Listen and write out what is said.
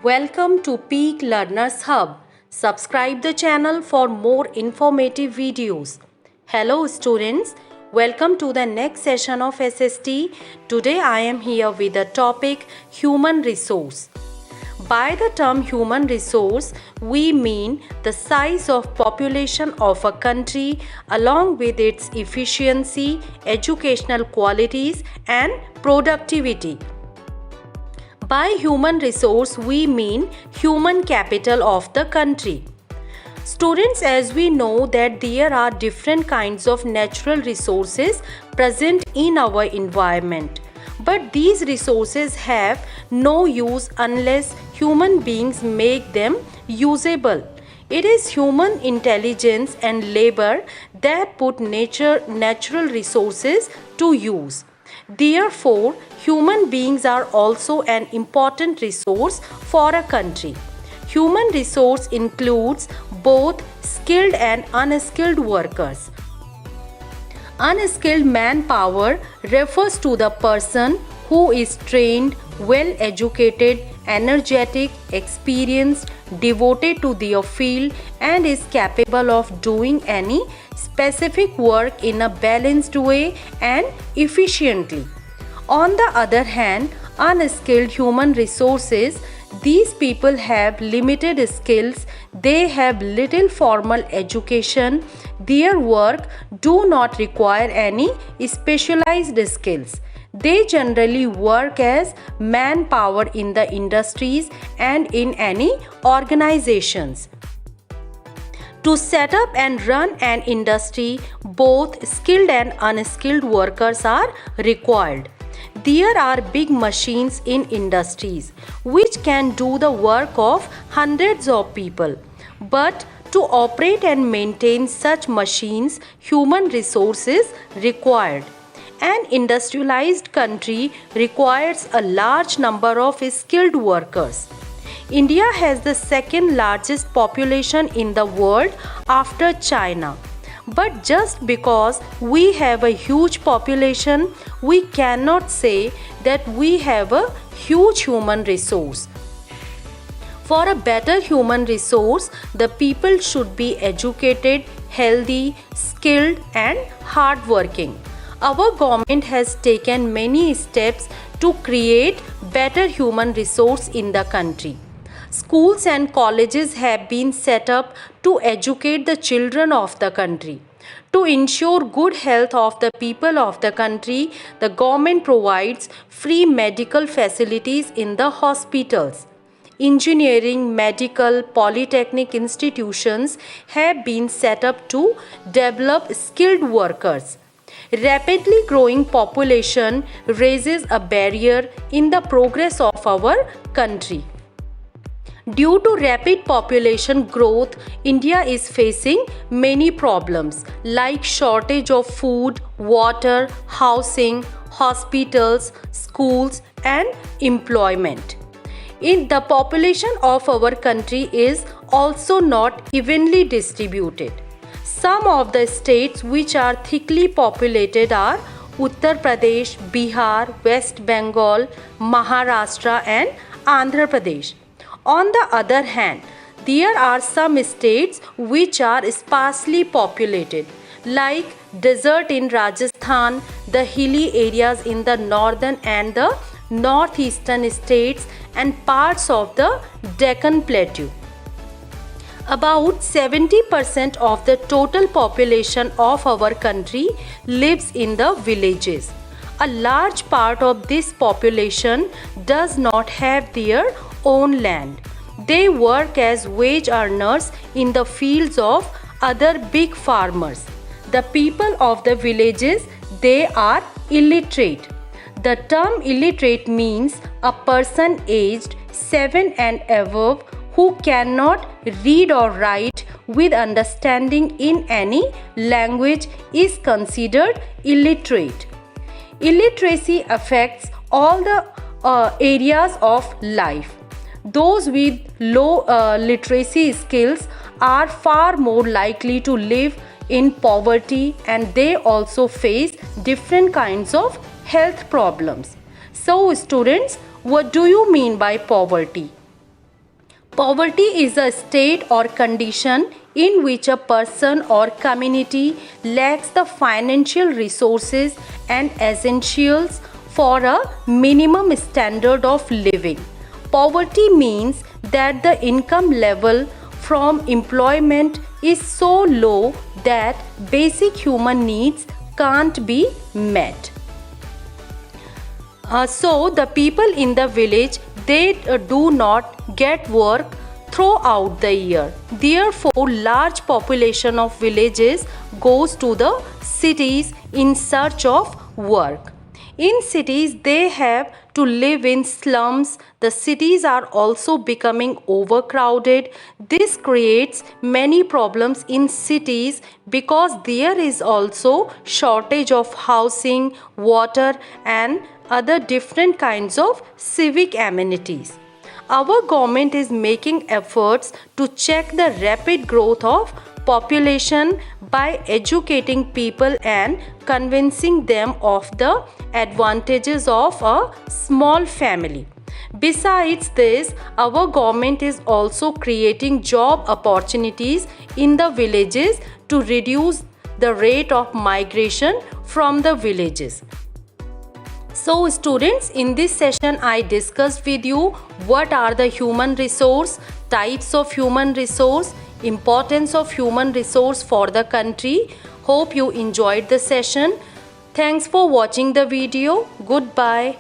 Welcome to Peak Learners Hub. Subscribe the channel for more informative videos. Hello students, welcome to the next session of SST. Today I am here with the topic human resource. By the term human resource, we mean the size of population of a country along with its efficiency, educational qualities and productivity. By human resource, we mean human capital of the country. Students, as we know that there are different kinds of natural resources present in our environment. But these resources have no use unless human beings make them usable. It is human intelligence and labor that put natural resources to use. Therefore, human beings are also an important resource for a country. Human resource includes both skilled and unskilled workers. Unskilled manpower refers to the person who is trained, well educated, energetic, experienced, devoted to their field, and is capable of doing any specific work in a balanced way and efficiently. On the other hand, unskilled human resources, these people have limited skills, they have little formal education, their work do not require any specialized skills. They generally work as manpower in the industries and in any organizations. To set up and run an industry, both skilled and unskilled workers are required. There are big machines in industries which can do the work of hundreds of people. But to operate and maintain such machines, human resources required. An industrialized country requires a large number of skilled workers. India has the second largest population in the world after China. But just because we have a huge population, we cannot say that we have a huge human resource. For a better human resource, the people should be educated, healthy, skilled and hardworking. Our government has taken many steps to create better human resource in the country. Schools and colleges have been set up to educate the children of the country. To ensure good health of the people of the country, the government provides free medical facilities in the hospitals. Engineering, medical, polytechnic institutions have been set up to develop skilled workers. Rapidly growing population raises a barrier in the progress of our country. Due to rapid population growth, India is facing many problems like shortage of food, water, housing, hospitals, schools and employment. The population of our country is also not evenly distributed. Some of the states which are thickly populated are Uttar Pradesh, Bihar, West Bengal, Maharashtra and Andhra Pradesh. On the other hand, there are some states which are sparsely populated, like desert in Rajasthan, the hilly areas in the northern and the northeastern states, and parts of the Deccan Plateau. About 70% of the total population of our country lives in the villages. A large part of this population does not have their own land. They work as wage earners in the fields of other big farmers. The people of the villages, they are illiterate. The term illiterate means a person aged 7 and above who cannot read or write with understanding in any language is considered illiterate. Illiteracy affects all the areas of life. Those with low literacy skills are far more likely to live in poverty and they also face different kinds of health problems. So students, what do you mean by poverty? Poverty is a state or condition in which a person or community lacks the financial resources and essentials for a minimum standard of living. Poverty means that the income level from employment is so low that basic human needs can't be met. So the people in the village, they do not get work throughout the year. Therefore, large population of villages goes to the cities in search of work. In cities, they have to live in slums. The cities are also becoming overcrowded. This creates many problems in cities because there is also shortage of housing, water, and other different kinds of civic amenities. Our government is making efforts to check the rapid growth of population by educating people and convincing them of the advantages of a small family. Besides this, our government is also creating job opportunities in the villages to reduce the rate of migration from the villages. So students, in this session I discussed with you what are the human resource, types of human resource, importance of human resource for the country. Hope you enjoyed the session. Thanks for watching the video. Goodbye.